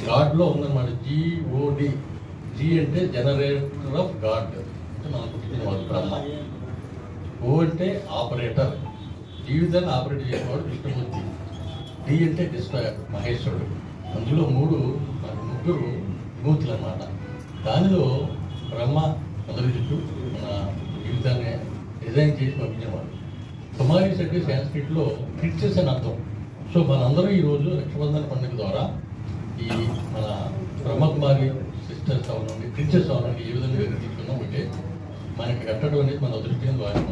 God లో ఉందన్నమాట. GOD. G అంటే జనరేటర్ ఆఫ్ గాడ్ అంటే మనం పుట్టినవాడు బ్రహ్మ. O అంటే ఆపరేటర్, జీవితాన్ని ఆపరేట్ చేసేవాడు విష్ణుమూర్తి. D అంటే డిస్ట్రాయర్ మహేశ్వరుడు. అందులో ముగ్గురు విమూర్తులు అన్నమాట. దానిలో బ్రహ్మ మొదటి చుట్టూ మన జీవితాన్ని డిజైన్ చేసి పంపించేవాడు. కుమారీస్ అంటే సాంస్క్రిట్లో ప్రిన్సెస్ అని అర్థం. సో మనందరూ ఈరోజు రక్షాబంధన పండుగ ద్వారా ఈ మన బ్రహ్మకుమారి సిస్టర్స్ అవనండి, ప్రిన్సెస్ అవనండి ఏ విధంగా తీసుకున్నాం అంటే మనకి కట్టడం అనేది మన అదృష్టం ద్వారా